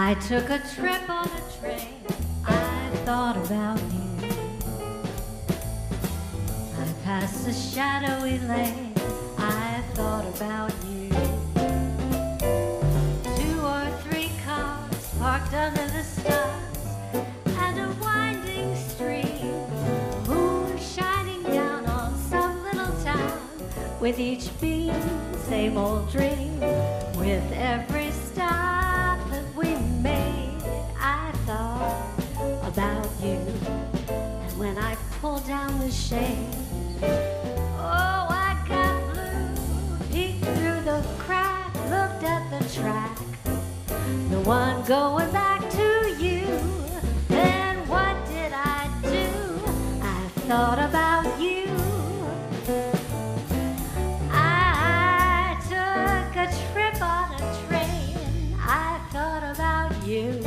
I took a trip on a train, I thought about you. I passed a shadowy lane, I thought about you. 2 or 3 cars parked under the stars, and a winding stream, moon shining down on some little town. With each beam, same old dream, with every stop that we made, I thought about you. And when I pulled down the shade, oh, I got blue, peeked through the crack, looked at the track, the one going back to you. Then what did I do? I thought about you. I took a trip on a train, I thought about you.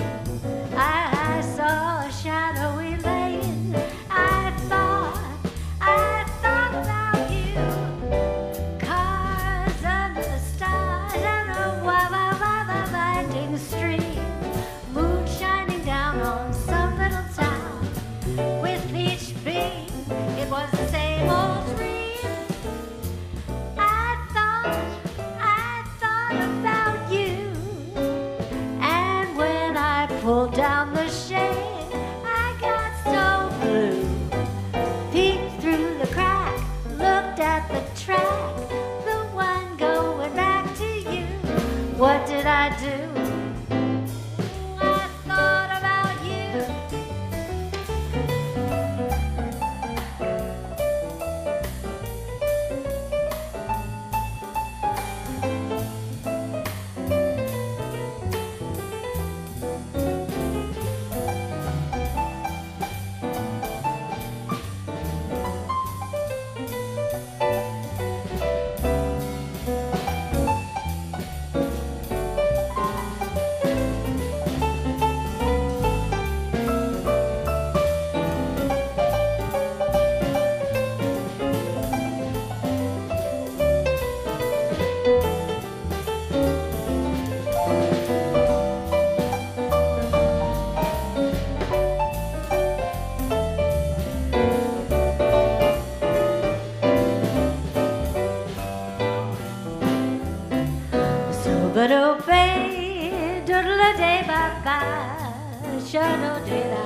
I saw a shadowy lane, I thought about you. Cars under the stars and a winding stream, moon shining down on some little town. With each beam, it was the same old dream. I thought about you. And when I pulled down the shade, I got so blue. Peeked through the crack, looked at the track, the one going back to you. What did I do? I thought about you. But obey, doodle day bye bye, shadow day da.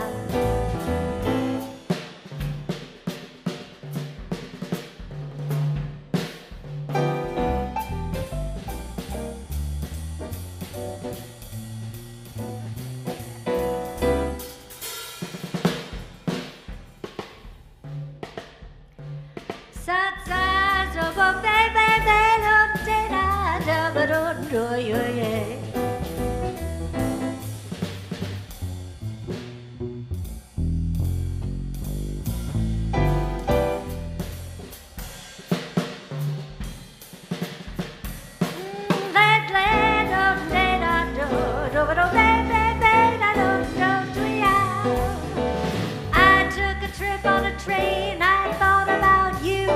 I took a trip on a train, I thought about you.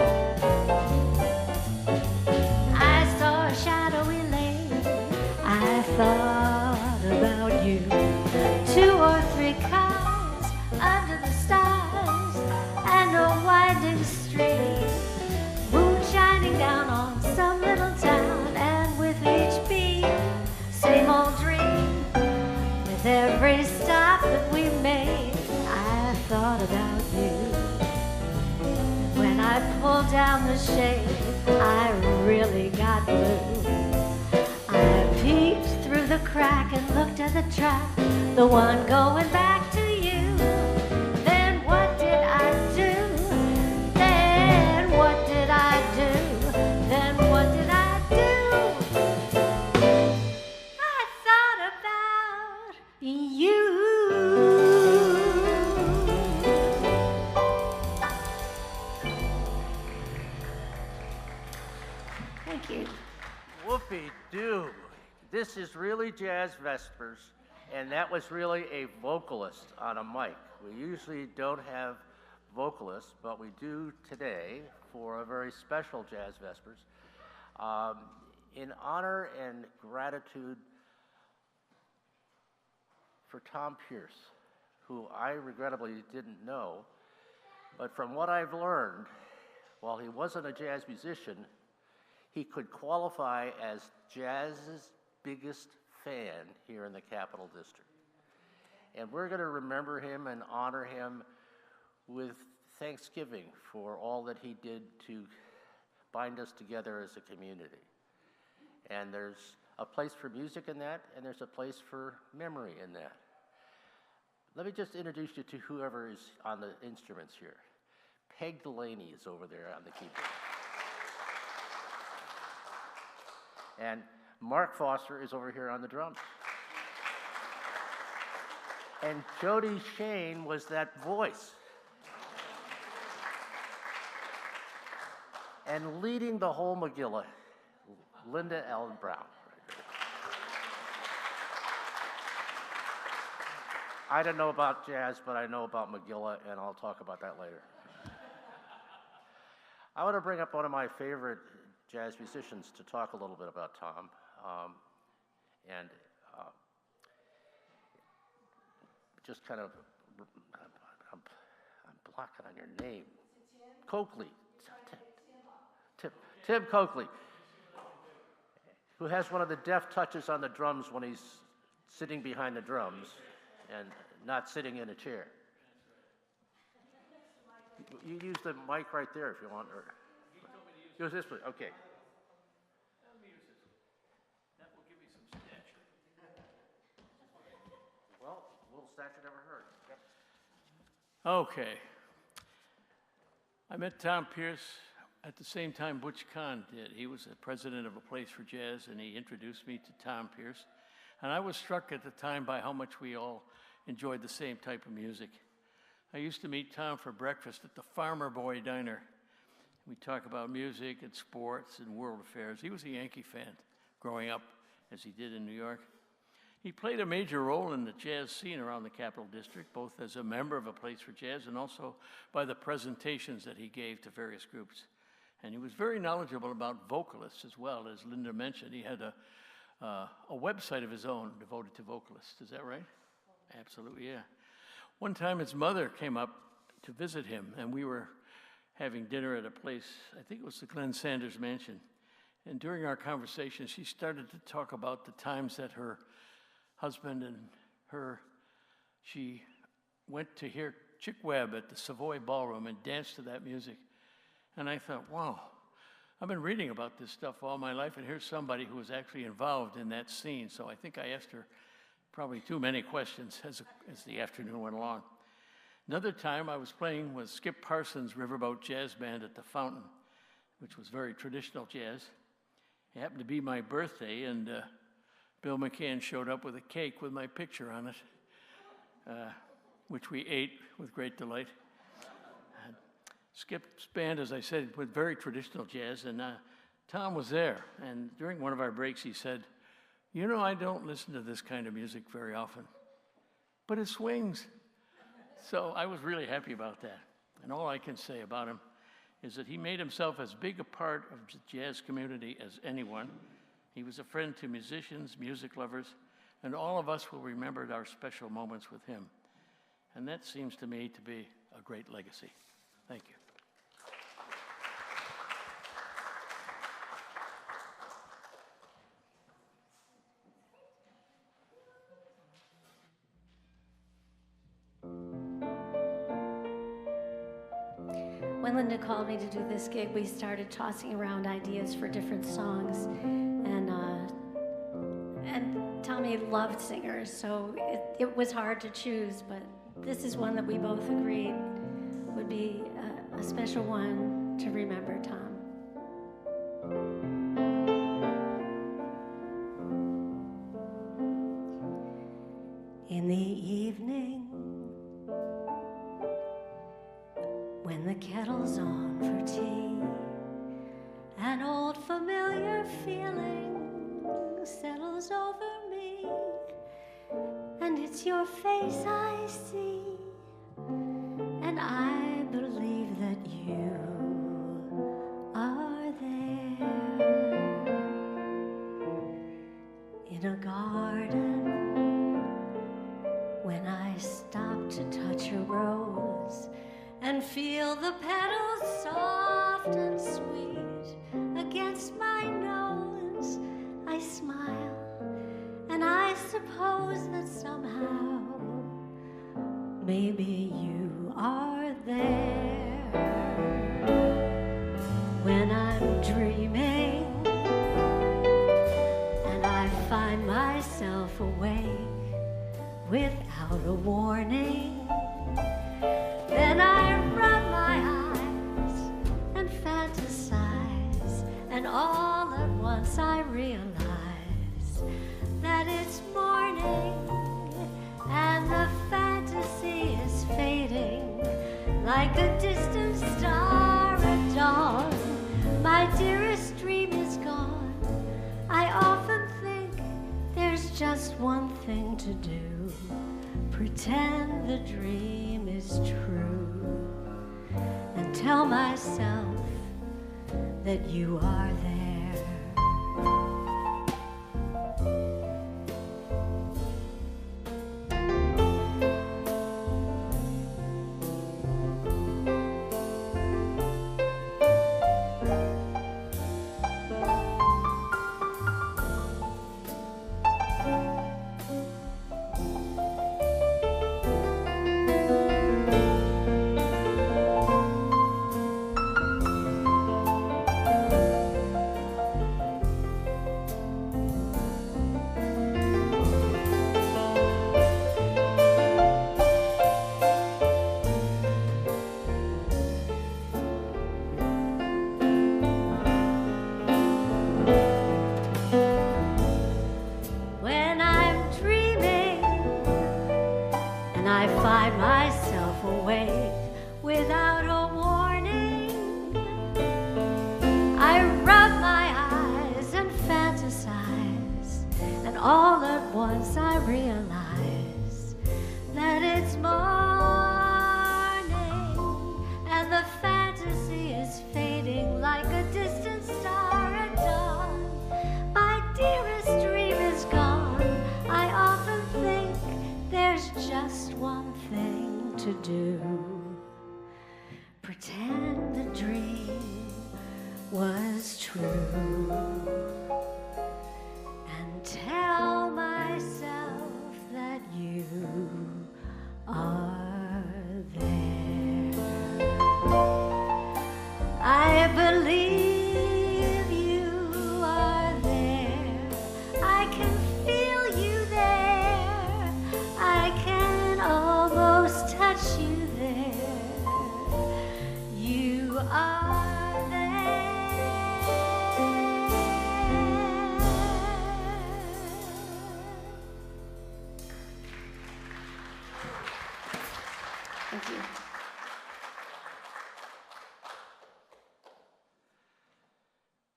I saw a shadowy lane, I thought about you. 2 or 3 cars under the stars, and a winding stream, moon shining down on some little town. And with each beam, same old dream, with every stop that we made, I thought about you. When I pulled down the shade, I really got blue. I peeked through the crack and looked at the track, the one going back to you. Then what did I do? Then what did I do? Then what did I do? I thought about you. Thank you. Whoopee-doo. This is really Jazz Vespers, and that was really a vocalist on a mic. We usually don't have vocalists, but we do today for a very special Jazz Vespers. In honor and gratitude for Tom Pierce, who I regrettably didn't know, but from what I've learned, while he wasn't a jazz musician, he could qualify as jazz's biggest fan here in the Capital District. And we're going to remember him and honor him with thanksgiving for all that he did to bind us together as a community. And there's a place for music in that, and there's a place for memory in that. Let me just introduce you to whoever is on the instruments here. Peg Delaney is over there on the keyboard. And Mark Foster is over here on the drums. And Jody Shane was that voice. And leading the whole Megillah, Linda Allen Brown. I don't know about jazz, but I know about Megillah, and I'll talk about that later. I want to bring up one of my favorite jazz musicians to talk a little bit about Tom. Just kind of, I'm blocking on your name. Coakley. Tim Coakley, who has one of the deft touches on the drums when he's sitting behind the drums and not sitting in a chair. You use the mic right there if you want. Or use this one. Okay. Let me use this one. That will give me some stature. Well, a little stature never hurt. Yep. Okay. I met Tom Pierce at the same time Butch Kahn did. He was the president of A Place for Jazz, and he introduced me to Tom Pierce. And I was struck at the time by how much we all enjoyed the same type of music. I used to meet Tom for breakfast at the Farmer Boy Diner. We talk about music and sports and world affairs. He was a Yankee fan growing up, as he did in New York. He played a major role in the jazz scene around the Capital District, both as a member of A Place for Jazz and also by the presentations that he gave to various groups. And he was very knowledgeable about vocalists as well. As Linda mentioned, he had a website of his own devoted to vocalists. Is that right? Absolutely, yeah. One time his mother came up to visit him, and we were having dinner at a place, I think it was the Glenn Sanders Mansion. And during our conversation, she started to talk about the times that her husband and she went to hear Chick Webb at the Savoy Ballroom and danced to that music. And I thought, wow, I've been reading about this stuff all my life, and here's somebody who was actually involved in that scene. So I think I asked her probably too many questions as the afternoon went along. Another time I was playing with Skip Parsons' Riverboat Jazz Band at the Fountain, which was very traditional jazz. It happened to be my birthday, and Bill McCann showed up with a cake with my picture on it, which we ate with great delight. Skip's band, as I said, was very traditional jazz, and Tom was there. And during one of our breaks, he said, "You know, I don't listen to this kind of music very often, but it swings." So I was really happy about that. And all I can say about him is that he made himself as big a part of the jazz community as anyone. He was a friend to musicians, music lovers, and all of us will remember our special moments with him. And that seems to me to be a great legacy. Thank you. When Linda called me to do this gig, we started tossing around ideas for different songs, and Tommy loved singers, so it was hard to choose, but this is one that we both agreed would be a special one to remember Tom. In the evening, when the kettle's on for tea, an old familiar feeling settles over me, and it's your face I see, and I believe that you are there in a garden when I stop to touch a rose and feel the petals soft and sweet against my nose, I smile, and I suppose that somehow maybe you are there. When I'm dreaming and I find myself awake without a warning, then I rub my eyes and fantasize, and all at once I realize that it's morning and the fantasy is fading like a distant star at dawn. My dearest dream is gone. I often think there's just one thing to do: pretend the dream is true and tell myself that you are there.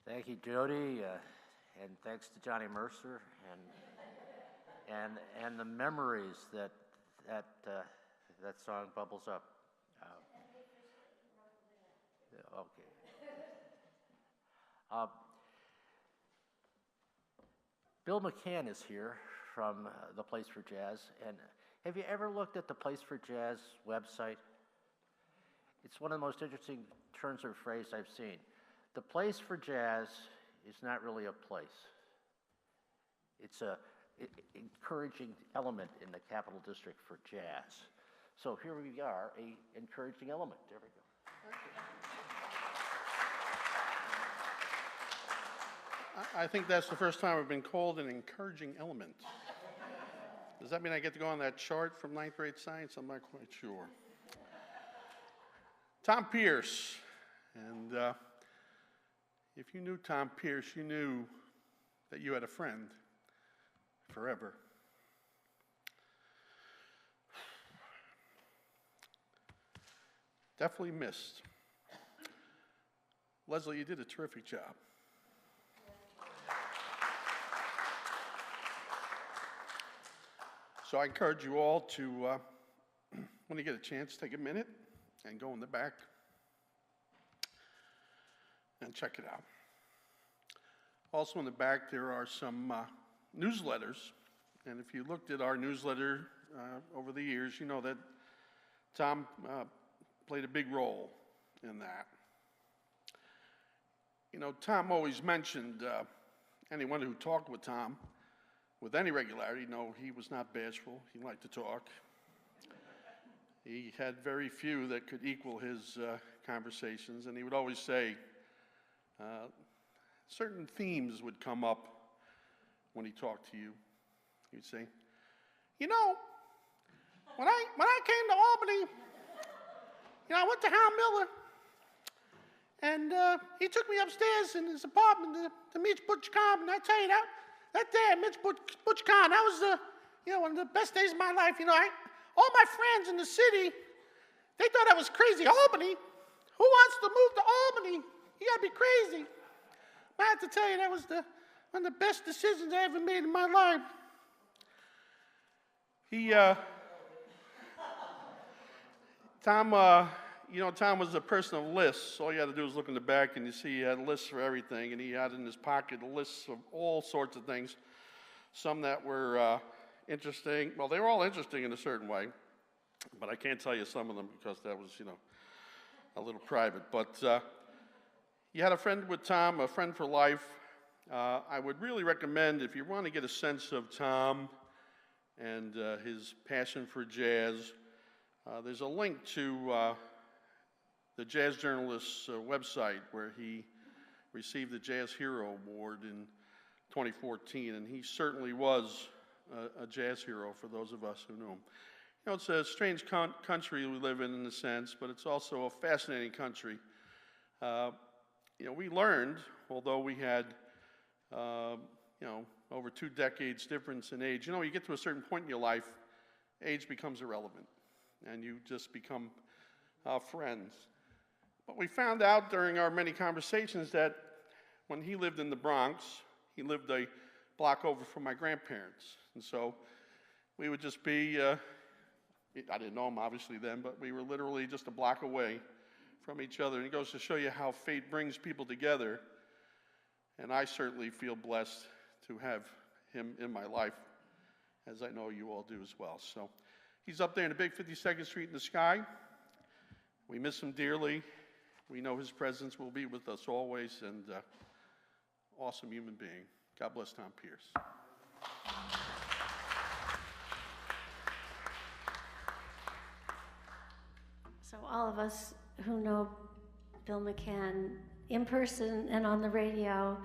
Thank you, Jody, and thanks to Johnny Mercer and the memories that song bubbles up. Okay. Bill McCann is here from the Place for Jazz, and have you ever looked at the Place for Jazz website? It's one of the most interesting turns of phrase I've seen. The Place for Jazz is not really a place. It's an encouraging element in the Capital District for jazz. So here we are, an encouraging element. There we go. I think that's the first time I've been called an encouraging element. Does that mean I get to go on that chart from 9th grade science? I'm not quite sure. Tom Pierce, and if you knew Tom Pierce, you knew that you had a friend forever. Definitely missed. Leslie, you did a terrific job. So I encourage you all to, when you get a chance, take a minute and go in the back and check it out. Also in the back, there are some newsletters And if you looked at our newsletter over the years, you know that Tom played a big role in that. You know, Tom always mentioned, anyone who talked with Tom with any regularity, no, he was not bashful. He liked to talk. He had very few that could equal his conversations, and he would always say, certain themes would come up when he talked to you. He'd say, you know, when I came to Albany, you know, I went to Hal Miller, and he took me upstairs in his apartment to meet Butch Cobb, and I tell you that day I met Butch Cobb, that was one of the best days of my life. You know, all my friends in the city, they thought I was crazy. Albany? Who wants to move to Albany? You gotta be crazy. I have to tell you, that was one of the best decisions I ever made in my life. Tom was a person of lists. All you had to do was look in the back and you see he had lists for everything, and he had in his pocket lists of all sorts of things, some that were interesting. Well, they were all interesting in a certain way, but I can't tell you some of them because that was, a little private. But you had a friend with Tom, a friend for life. I would really recommend, if you want to get a sense of Tom and his passion for jazz, there's a link to the Jazz Journalist's website where he received the Jazz Hero Award in 2014, and he certainly was a jazz hero for those of us who knew him. You know, it's a strange country we live in a sense, but it's also a fascinating country. We learned, although we had, over 2 decades difference in age, you get to a certain point in your life, age becomes irrelevant, and you just become friends. But we found out during our many conversations that when he lived in the Bronx, he lived a block over from my grandparents. And so we would just be, I didn't know him obviously then, but we were literally just a block away from each other. And it goes to show you how fate brings people together. And I certainly feel blessed to have him in my life, as I know you all do as well. So he's up there in the big 52nd Street in the sky. We miss him dearly. We know his presence will be with us always, and awesome human being. God bless Tom Pierce. So all of us who know Bill McCann in person and on the radio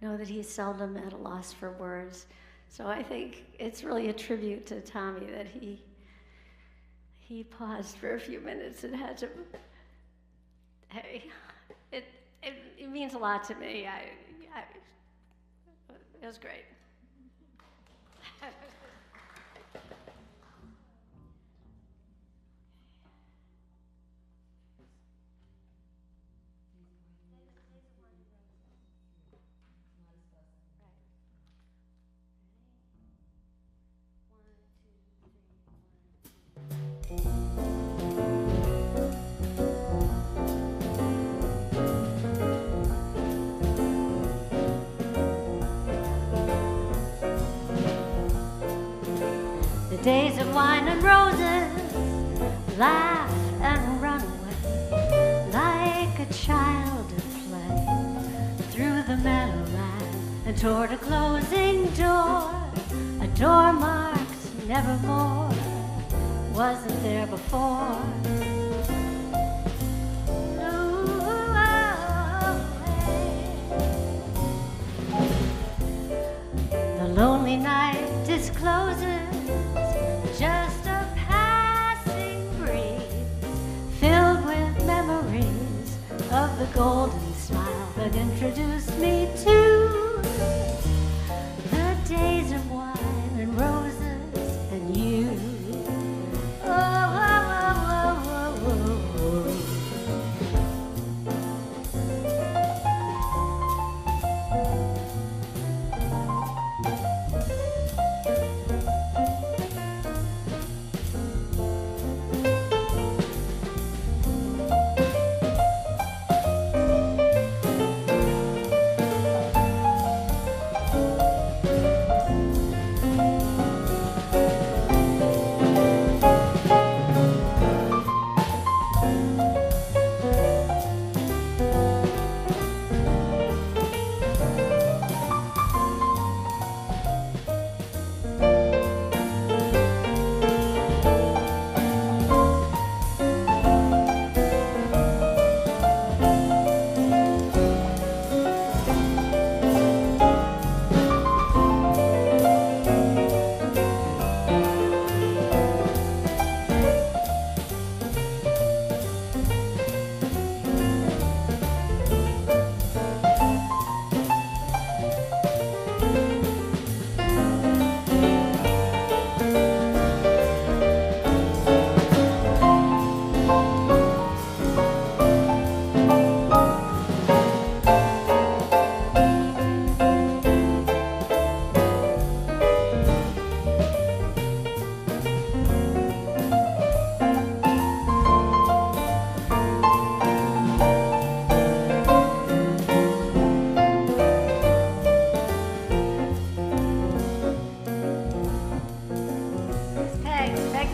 know that he's seldom at a loss for words. So I think it's really a tribute to Tommy that he paused for a few minutes and had to, it means a lot to me. It was great. Days of wine and roses, laugh and run away, like a child at play, through the meadowland and toward a closing door. A door marked nevermore, wasn't there before. The lonely night discloses just a passing breeze, filled with memories of the golden smile that introduced me to the days of wine and roses and you. Oh, oh, oh, oh, oh, oh.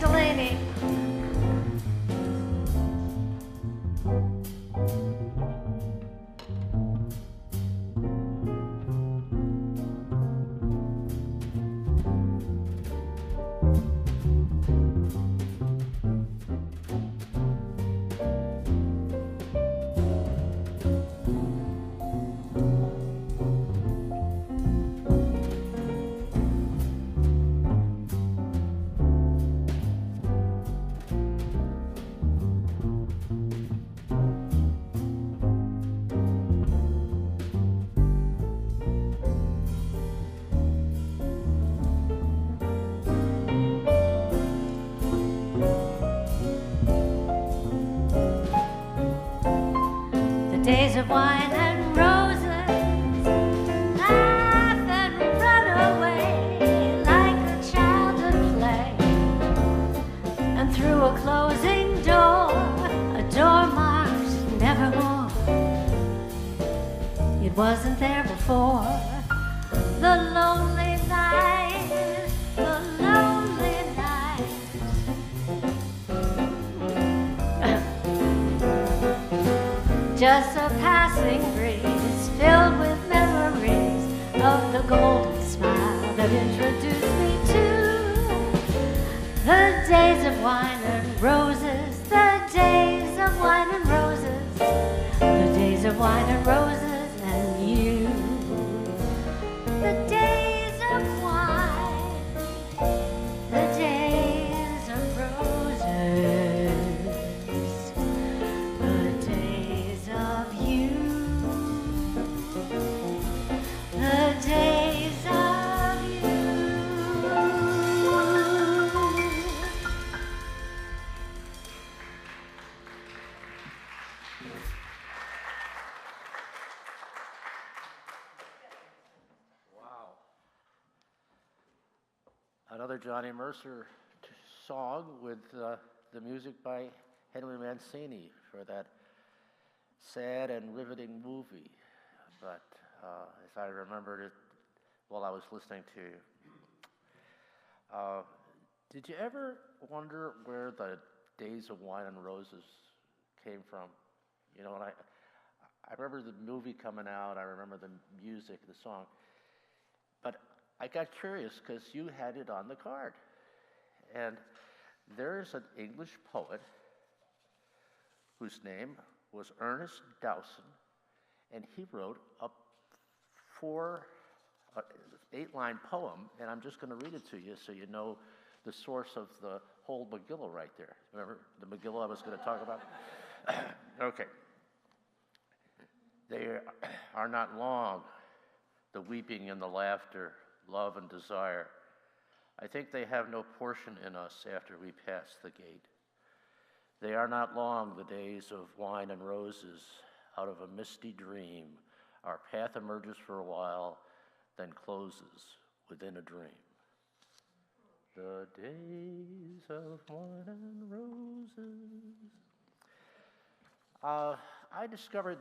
Delaney. Days of wine and roses, laugh and run away like a child at play. And through a closing door, a door marked nevermore. It wasn't there before. The lonely night, the lonely night. Just a passing breeze filled with memories of the golden smile that introduced me to the days of wine and roses, the days of wine and roses, the days of wine and roses and you. The days of wine, the days of roses, the days of you, the days of you. Wow. Another Johnny Mercer song with the music by Henry Mancini for that sad and riveting movie. But as I remembered it while I was listening to you, did you ever wonder where the Days of Wine and Roses came from? You know, and I remember the movie coming out, I remember the music, the song, but I got curious because you had it on the card. And there's an English poet whose name was Ernest Dowson, and he wrote a 8-line poem, and I'm just going to read it to you so you know the source of the whole Megillah right there. Remember the Megillah I was going to talk about? Okay. They are not long, the weeping and the laughter, love and desire. I think they have no portion in us after we pass the gate. They are not long, the days of wine and roses. Out of a misty dream, our path emerges for a while, then closes within a dream. The days of wine and roses. I discovered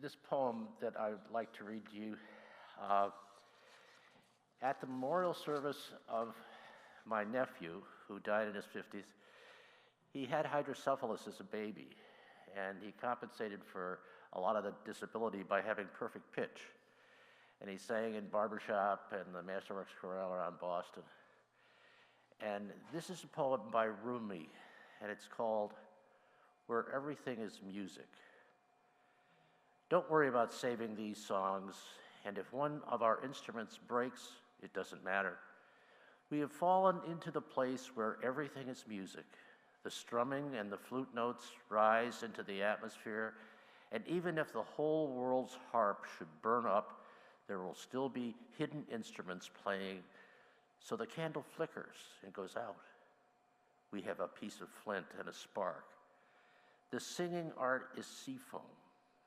this poem that I'd like to read to you at the memorial service of my nephew, who died in his 50s. He had hydrocephalus as a baby, and he compensated for a lot of the disability by having perfect pitch. And he sang in barbershop and the Masterworks Chorale around Boston. And this is a poem by Rumi, and it's called Where Everything is Music. Don't worry about saving these songs, and if one of our instruments breaks, it doesn't matter. We have fallen into the place where everything is music. The strumming and the flute notes rise into the atmosphere, and even if the whole world's harp should burn up, there will still be hidden instruments playing, so the candle flickers and goes out. We have a piece of flint and a spark. The singing art is seafoam.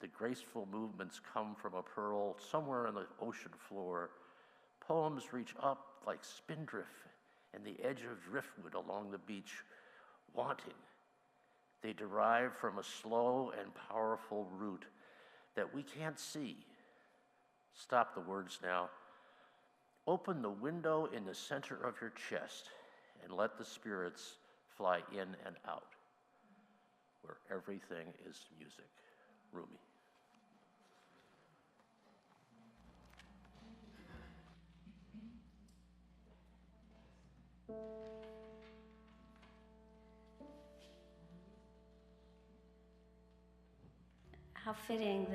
The graceful movements come from a pearl somewhere on the ocean floor. Poems reach up like spindrift and the edge of driftwood along the beach, wanting. They derive from a slow and powerful root that we can't see. Stop the words now. Open the window in the center of your chest and let the spirits fly in and out, where everything is music. Rumi. How fitting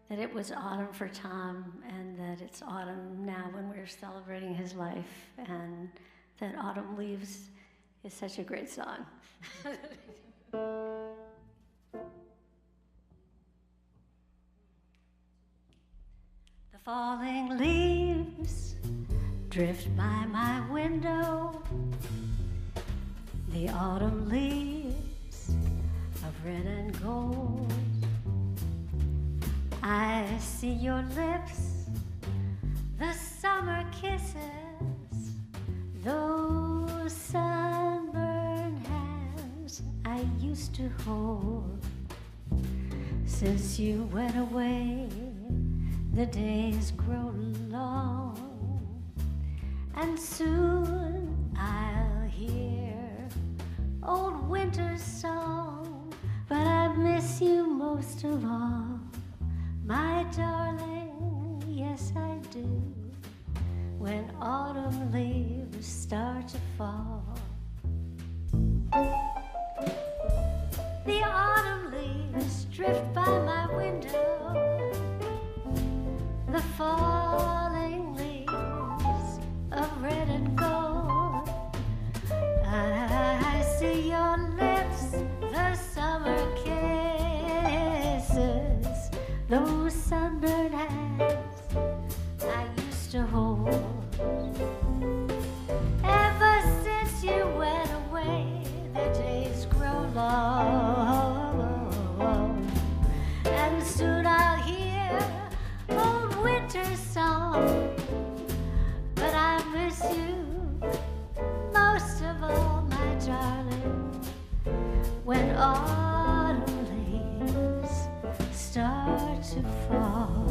that it was autumn for Tom, and that it's autumn now when we're celebrating his life, and that Autumn Leaves is such a great song. The falling leaves drift by my window, the autumn leaves of red and gold. I see your lips, the summer kisses, those sunburned hands I used to hold. Since you went away, the days grow long, and soon I'll hear old winter's song. But I miss you most of all, my darling, yes I do, when autumn leaves start to fall. The autumn leaves drift by my window, the falling leaves of red and gold. I see your lips, the summer kisses, those sunburned hands I used to hold. Ever since you went away, the days grow long, and soon I'll hear old winter's song. But I miss you most of all, my darling, when autumn leaves start to fall.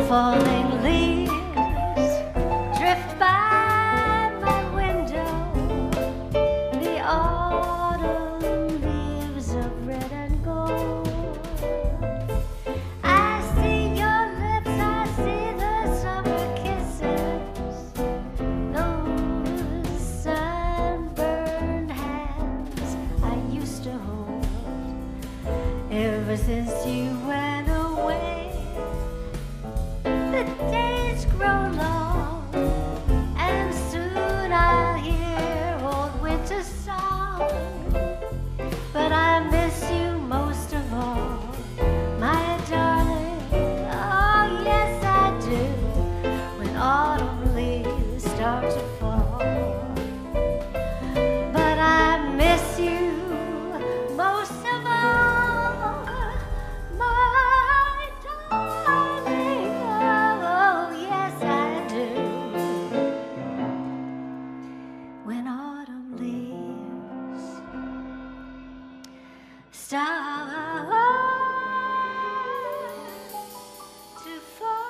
Falling leaves drift by my window, the autumn leaves of red and gold. I see your lips, I see the summer kisses, those sunburned hands I used to hold. Ever since you went away, the days grow long, and soon I'll hear old winter song. But I miss you most of all, my darling. Oh yes I do, when autumn leaves start to fall. But I miss you most of all, my darling. Oh yes I do, when autumn leaves start to fall.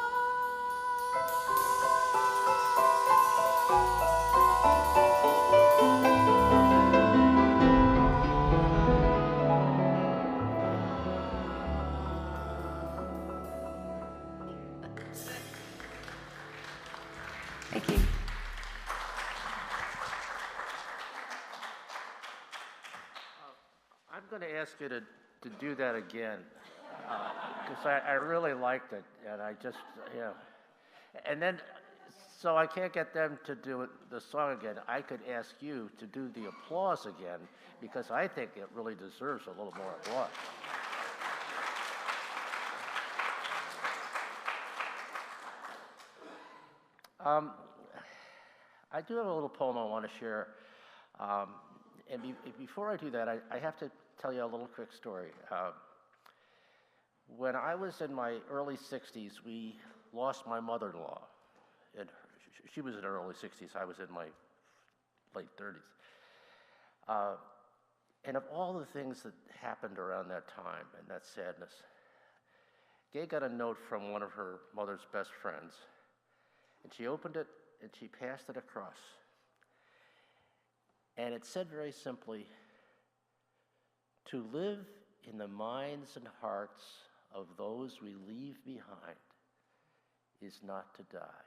Thank you. I'm going to ask you to do that again, because I really liked it, and I just, And then, so I can't get them to do the song again. I could ask you to do the applause again, because I think it really deserves a little more applause. I do have a little poem I want to share. Before I do that, I have to tell you a little quick story. When I was in my early 60s, we lost my mother-in-law. And she was in her early 60s. I was in my late 30s. And of all the things that happened around that time and that sadness, Gay got a note from one of her mother's best friends. And she opened it, and she passed it across. And it said very simply, "To live in the minds and hearts of those we leave behind is not to die."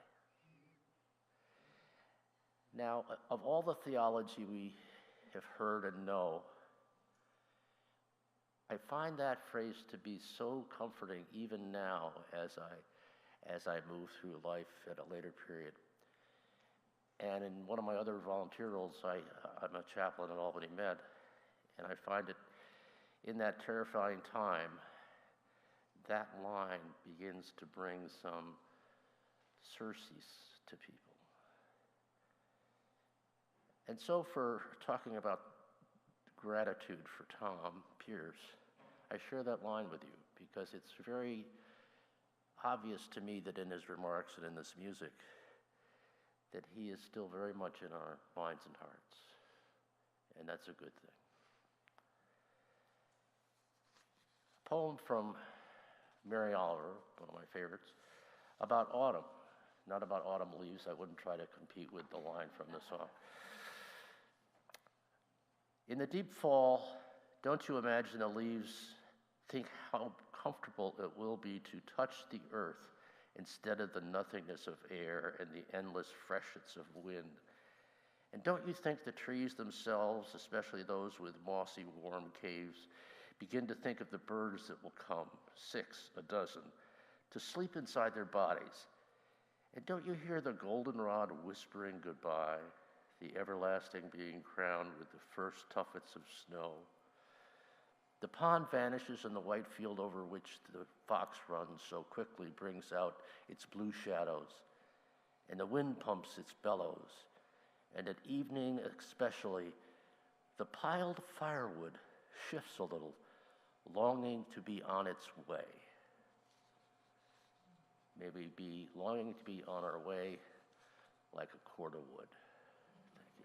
Now, of all the theology we have heard and know, I find that phrase to be so comforting even now as I move through life at a later period. And in one of my other volunteer roles, I'm a chaplain at Albany Med, and I find it in that terrifying time, that line begins to bring some surcease to people. And so for talking about gratitude for Tom Pierce, I share that line with you because it's very obvious to me that in his remarks and in this music, that he is still very much in our minds and hearts. And that's a good thing. A poem from Mary Oliver, one of my favorites, about autumn. Not about autumn leaves. I wouldn't try to compete with the line from the song. In the deep fall, don't you imagine the leaves think how comfortable it will be to touch the earth instead of the nothingness of air and the endless freshets of wind? And don't you think the trees themselves, especially those with mossy, warm caves, begin to think of the birds that will come, 6 a dozen, to sleep inside their bodies? And don't you hear the goldenrod whispering goodbye, the everlasting being crowned with the first tuffets of snow. The pond vanishes, and the white field over which the fox runs so quickly brings out its blue shadows, and the wind pumps its bellows, and at evening especially, the piled firewood shifts a little, longing to be on its way. May we be longing to be on our way like a cord of wood. Thank you.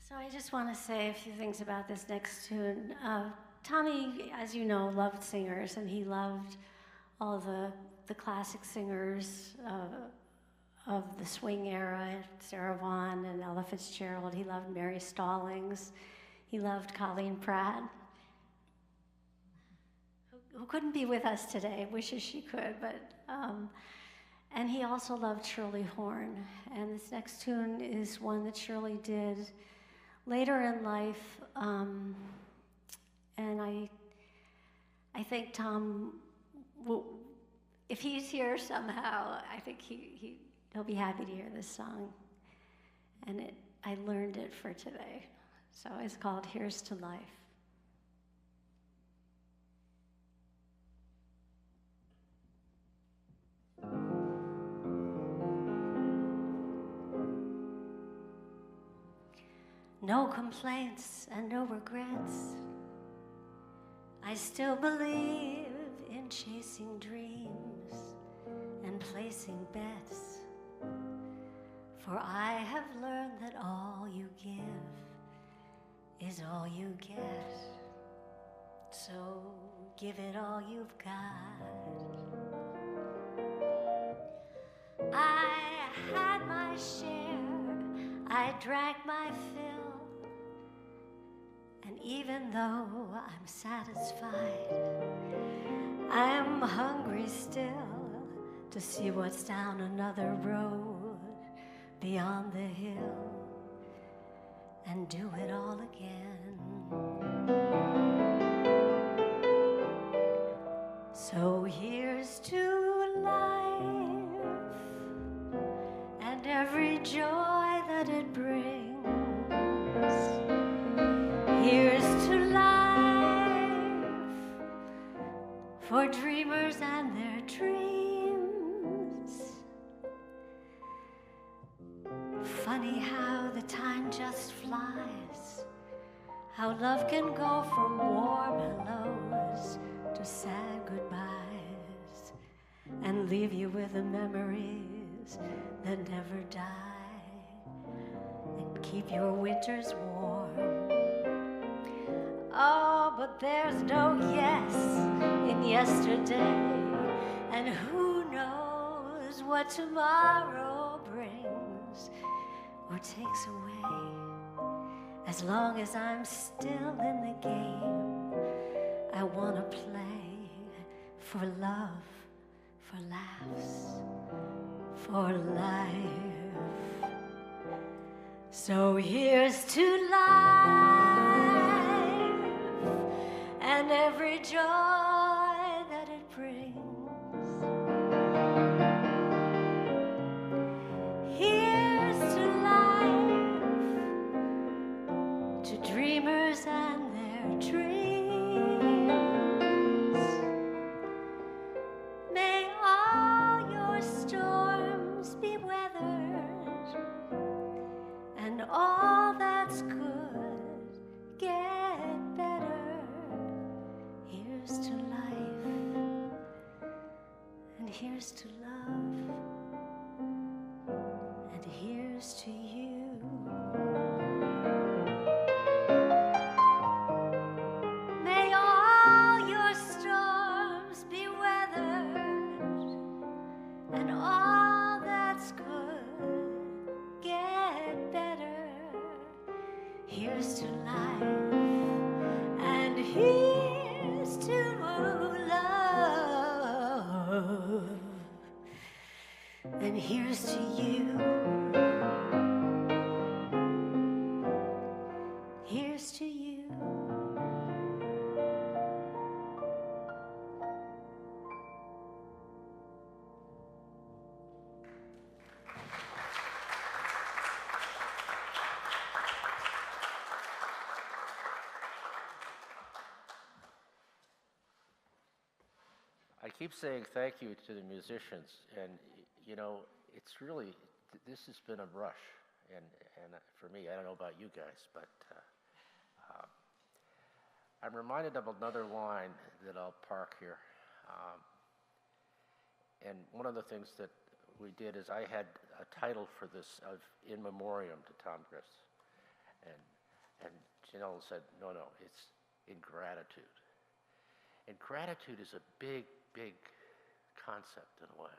So I just want to say a few things about this next tune. Tommy, as you know, loved singers, and he loved all the classic singers of the swing era, Sarah Vaughan and Ella Fitzgerald. He loved Mary Stallings. He loved Colleen Pratt, who couldn't be with us today, wishes she could, but, and he also loved Shirley Horn. And this next tune is one that Shirley did later in life, and I think Tom, if he's here somehow, I think he'll be happy to hear this song. And I learned it for today. So it's called Here's to Life. No complaints and no regrets. I still believe in chasing dreams and placing bets. For I have learned that all you give is all you get. So give it all you've got. I had my share, I drank my fill, and even though I'm satisfied, I'm hungry still to see what's down another road beyond the hill and do it all again. So here's to life and every joy that it brings. Here's to life for dreamers and their dreams. Funny how the time just flies, how love can go from warm hellos to sad goodbyes and leave you with the memories that never die and keep your winters warm. Oh, but there's no yes in yesterday, and who knows what tomorrow brings or takes away. As long as I'm still in the game, I want to play for love, for laughs, for life. So here's to life and every joy that it brings. Here's to life, to dreamers and their dreams. May all your storms be weathered, and all that's good get better. Here's to life, and here's to love, and here's to you. May all your storms be weathered, and all that's good get better. Here's to life, and here's to love, and here's to you. Here's to you. keep saying thank you to the musicians, and you know, it's really, this has been a rush, and for me, I don't know about you guys, but I'm reminded of another line that I'll park here. And one of the things that we did is I had a title for this of In Memoriam to Tom Pierce. And Janelle said, no, it's in gratitude. And gratitude is a big, big concept in a way.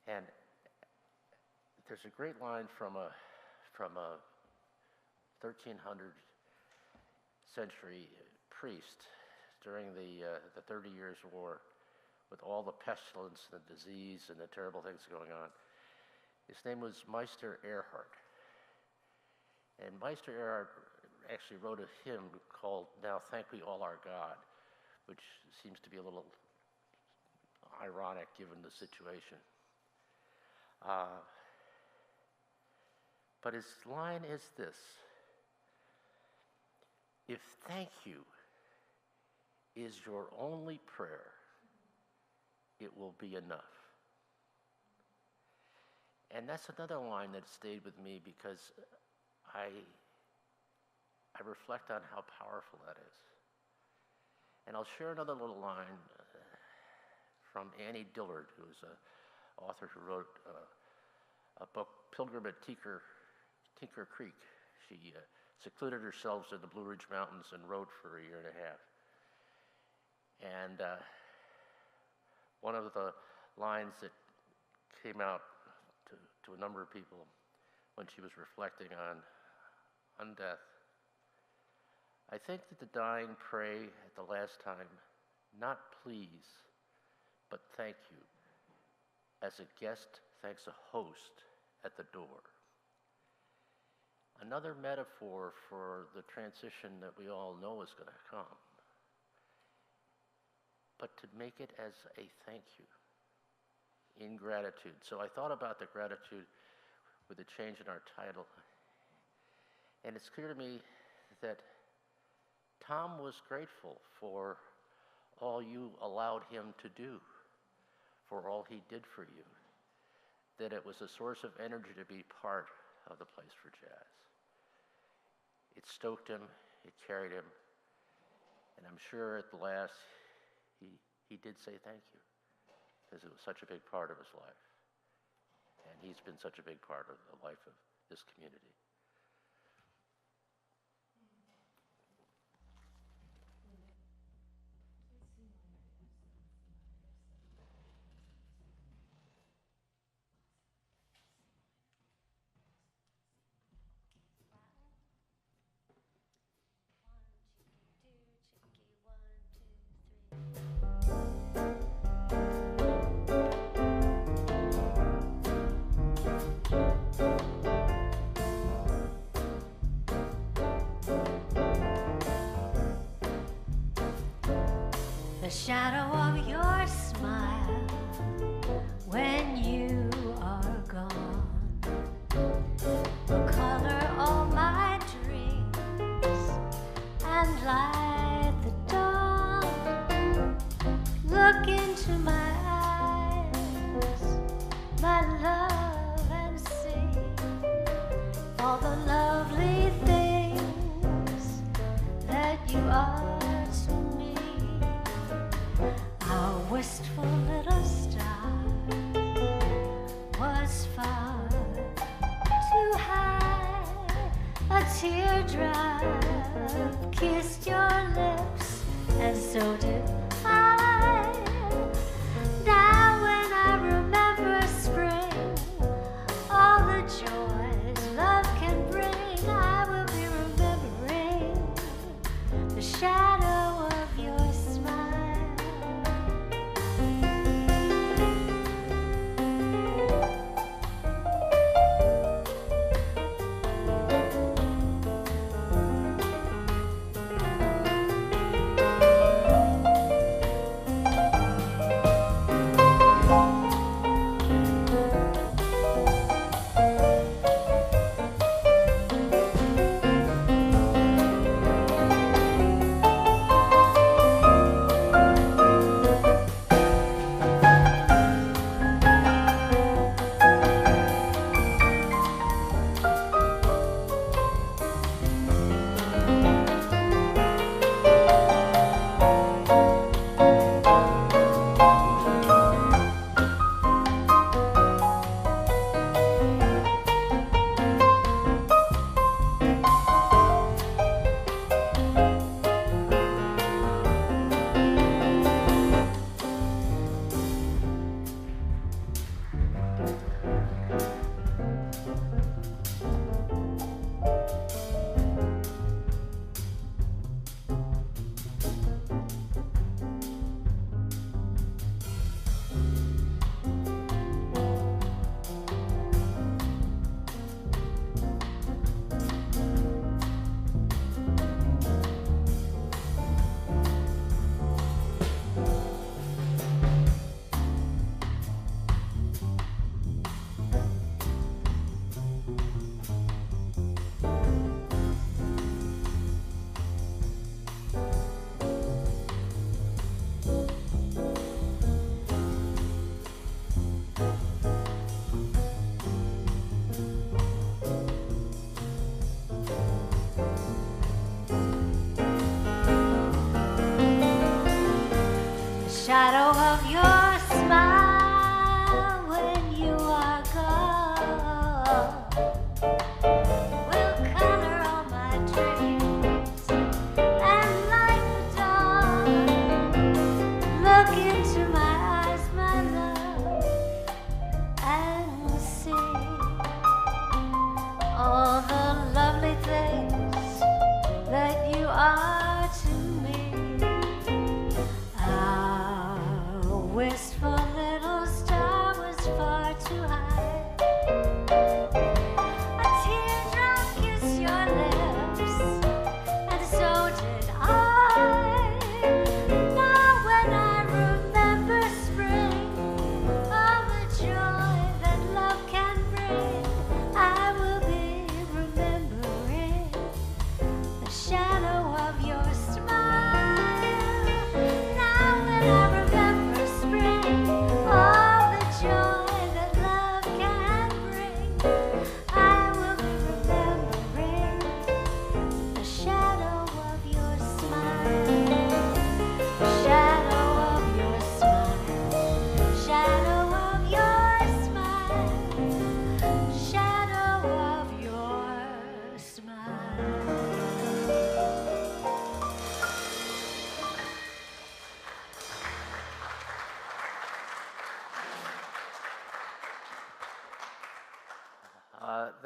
And there's a great line from a 1300 century priest during the 30 Years' War, with all the pestilence and the disease and the terrible things going on. His name was Meister Erhard. And Meister Erhard actually wrote a hymn called Now Thank We All Our God, which seems to be a little ironic given the situation. But his line is this: if thank you is your only prayer, it will be enough. And that's another line that stayed with me because I reflect on how powerful that is. And I'll share another little line from Annie Dillard, who's an author who wrote a book, Pilgrim at Tinker Creek. She secluded herself in the Blue Ridge Mountains and wrote for a year and a half. And one of the lines that came out to a number of people when she was reflecting on death: I think that the dying pray at the last time, not please, but thank you, as a guest thanks a host at the door. Another metaphor for the transition that we all know is going to come, but to make it as a thank you, in gratitude. So I thought about the gratitude with the change in our title, and it's clear to me that Tom was grateful for all you allowed him to do, for all he did for you, that it was a source of energy to be part of the Place for Jazz. It stoked him, it carried him, and I'm sure at the last he did say thank you, because it was such a big part of his life. And he's been such a big part of the life of this community. The shadow of your smile when you are gone will color all my dreams and light the dawn. Look into my eyes, my love, and see all the lovely things that you are to me. How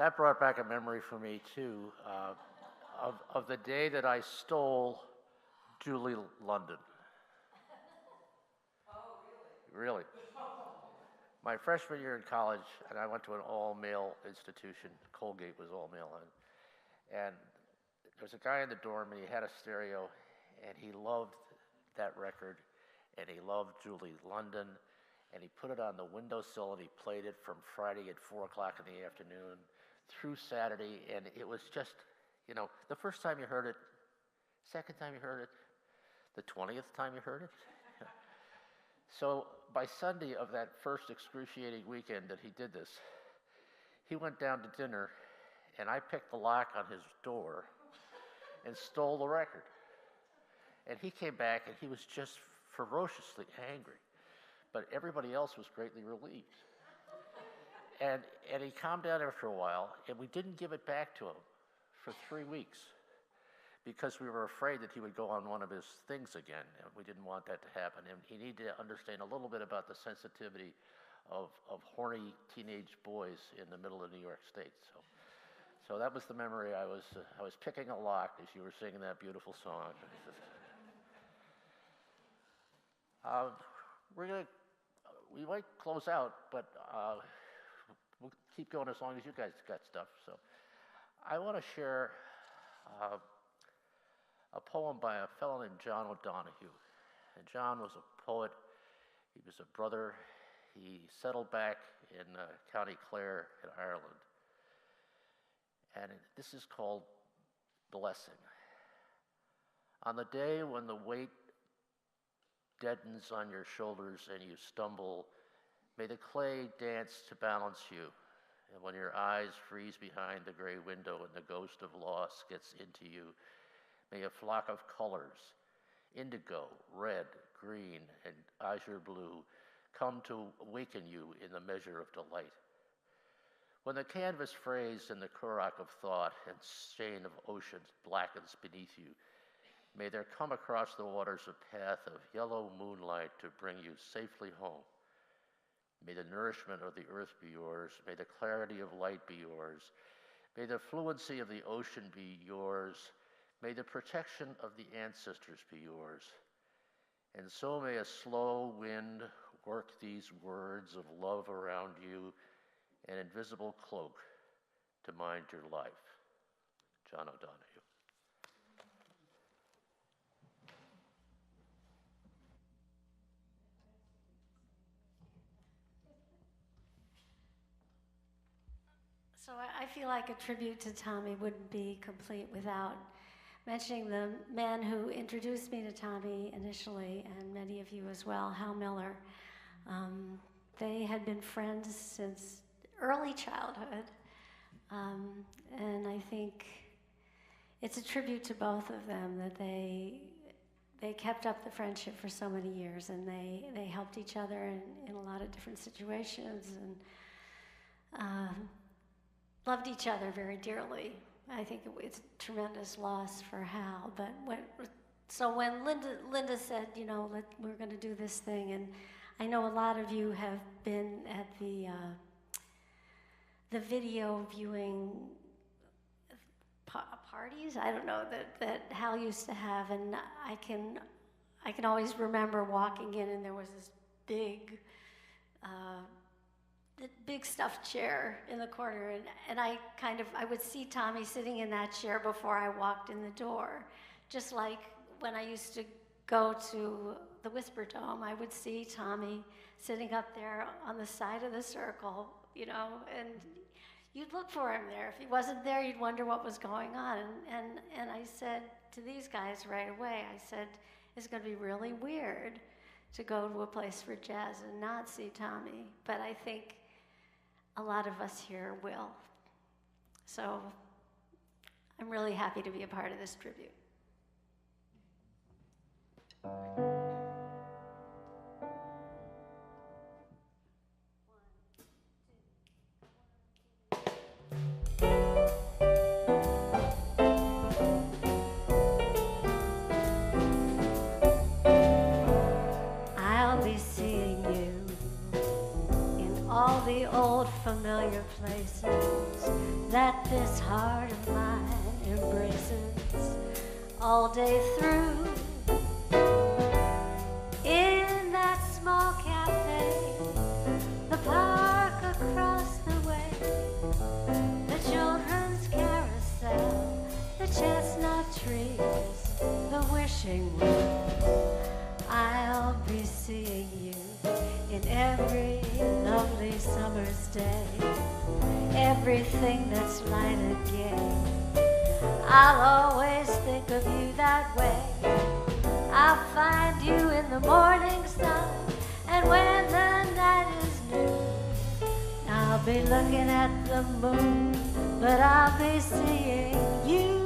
that brought back a memory for me too, of the day that I stole Julie London. Oh, really? Really. My freshman year in college, and I went to an all-male institution. Colgate was all-male, and there was a guy in the dorm, and he had a stereo, and he loved that record, and he loved Julie London, and he put it on the windowsill, and he played it from Friday at 4 o'clock in the afternoon through Saturday, and it was just, you know, the first time you heard it, second time you heard it, the 20th time you heard it. So by Sunday of that first excruciating weekend that he did this, he went down to dinner, and I picked the lock on his door and stole the record. And he came back, and he was just ferociously angry. But everybody else was greatly relieved. And he calmed down after a while, and we didn't give it back to him for 3 weeks because we were afraid that he would go on one of his things again, and we didn't want that to happen. And he needed to understand a little bit about the sensitivity of horny teenage boys in the middle of New York State. So that was the memory. I was picking a lock as you were singing that beautiful song. We might close out, but we'll keep going as long as you guys got stuff. So I want to share a poem by a fellow named John O'Donohue. And John was a poet. He was a brother. He settled back in County Clare in Ireland. And this is called Blessing. On the day when the weight deadens on your shoulders and you stumble, may the clay dance to balance you. And when your eyes freeze behind the gray window and the ghost of loss gets into you, may a flock of colors, indigo, red, green, and azure blue, come to awaken you in the measure of delight. When the canvas frays in the currach of thought and stain of oceans blackens beneath you, may there come across the waters a path of yellow moonlight to bring you safely home. May the nourishment of the earth be yours. May the clarity of light be yours. May the fluency of the ocean be yours. May the protection of the ancestors be yours. And so may a slow wind work these words of love around you, an invisible cloak to mind your life. John O'Donohue. So I feel like a tribute to Tommy wouldn't be complete without mentioning the man who introduced me to Tommy initially, and many of you as well, Hal Miller. They had been friends since early childhood, and I think it's a tribute to both of them that they kept up the friendship for so many years, and they helped each other in a lot of different situations, and loved each other very dearly. I think it's a tremendous loss for Hal. But when Linda said, you know, we're going to do this thing, and I know a lot of you have been at the video viewing parties. I don't know that Hal used to have, and I can always remember walking in, and there was this big stuffed chair in the corner, and I would see Tommy sitting in that chair before I walked in the door. Just like when I used to go to the Whisper Dome, I would see Tommy sitting up there on the side of the circle, you know, and you'd look for him there. If he wasn't there, you'd wonder what was going on. And I said to these guys right away, I said, it's going to be really weird to go to a place for jazz and not see Tommy, but I think a lot of us here will. So I'm really happy to be a part of this tribute. I'll be seeing you in all the old familiar places that this heart of mine embraces all day through. In that small cafe, the park across the way, the children's carousel, the chestnut trees, the wishing well, I'll be seeing you in every lovely summer's day, everything that's light and gay. I'll always think of you that way. I'll find you in the morning sun, and when the night is new, I'll be looking at the moon, but I'll be seeing you.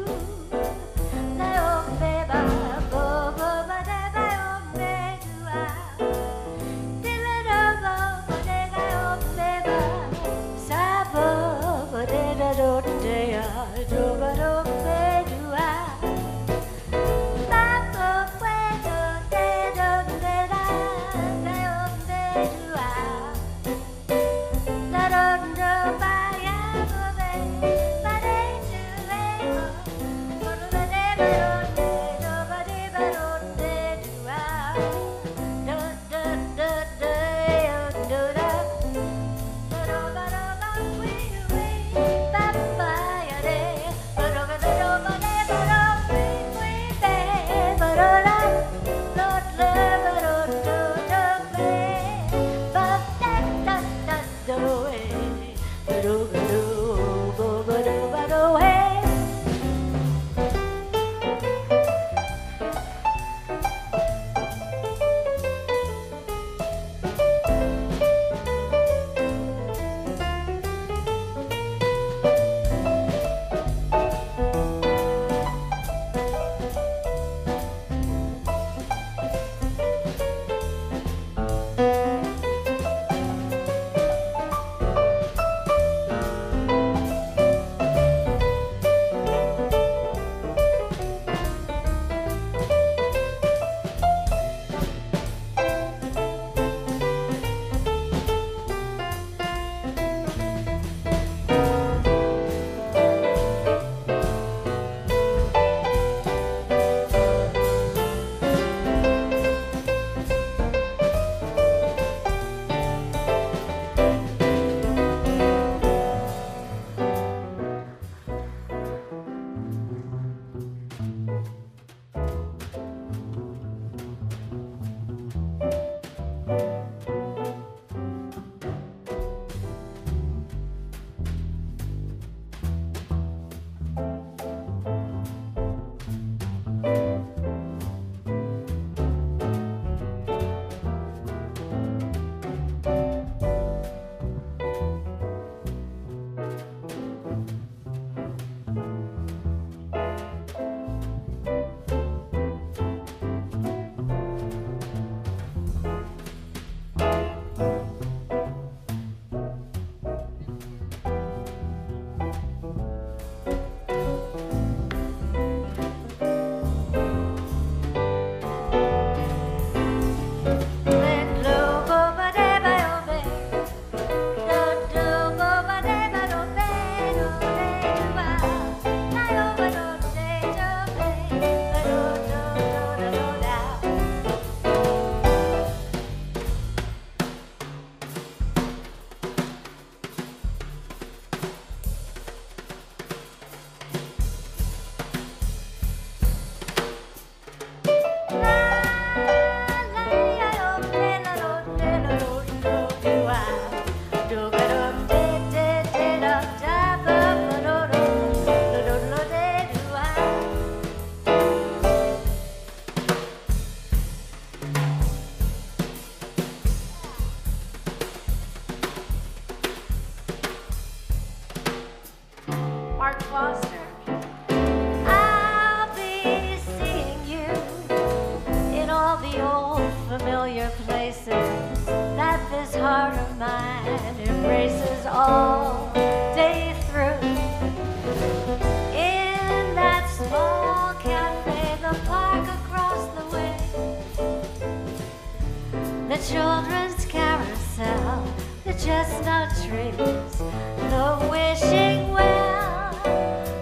chestnut trees, the wishing well.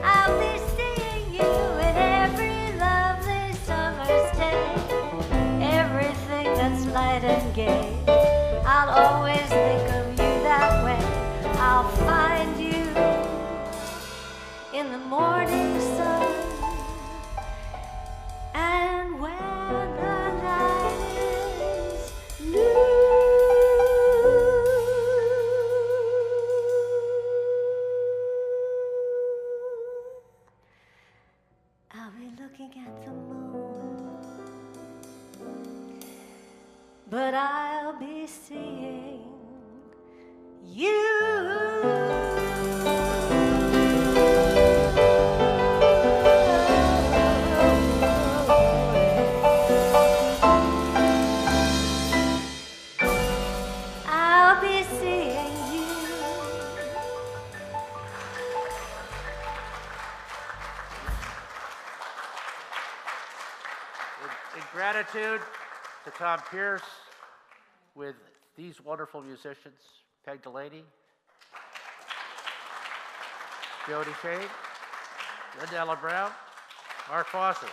I'll be seeing you in every lovely summer's day. Everything that's light and gay, I'll always think of you that way. I'll find you in the morning sun, and when the night is new, I'll be looking at the moon, but I'll be seeing you. I'll be seeing you. In gratitude to Tom Pierce, with these wonderful musicians, Peg Delaney, Jody Shane, Linda Ella Brown, Mark Fawcett.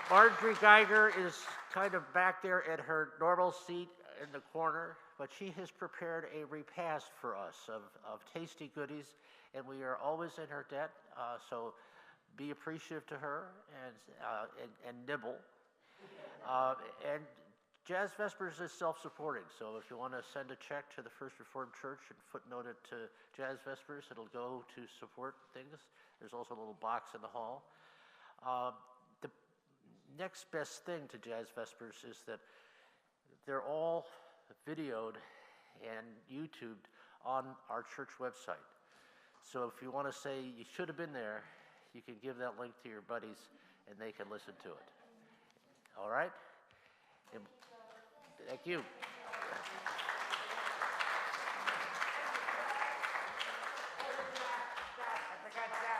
Marjorie Geiger is kind of back there at her normal seat in the corner, but she has prepared a repast for us of tasty goodies, and we are always in her debt, so be appreciative to her and nibble. And Jazz Vespers is self-supporting, so if you want to send a check to the First Reformed Church and footnote it to Jazz Vespers, it'll go to support things. There's also a little box in the hall. The next best thing to Jazz Vespers is that they're all videoed and YouTubed on our church website. So if you want to say you should have been there, you can give that link to your buddies and they can listen to it. All right? And thank you. I forgot that.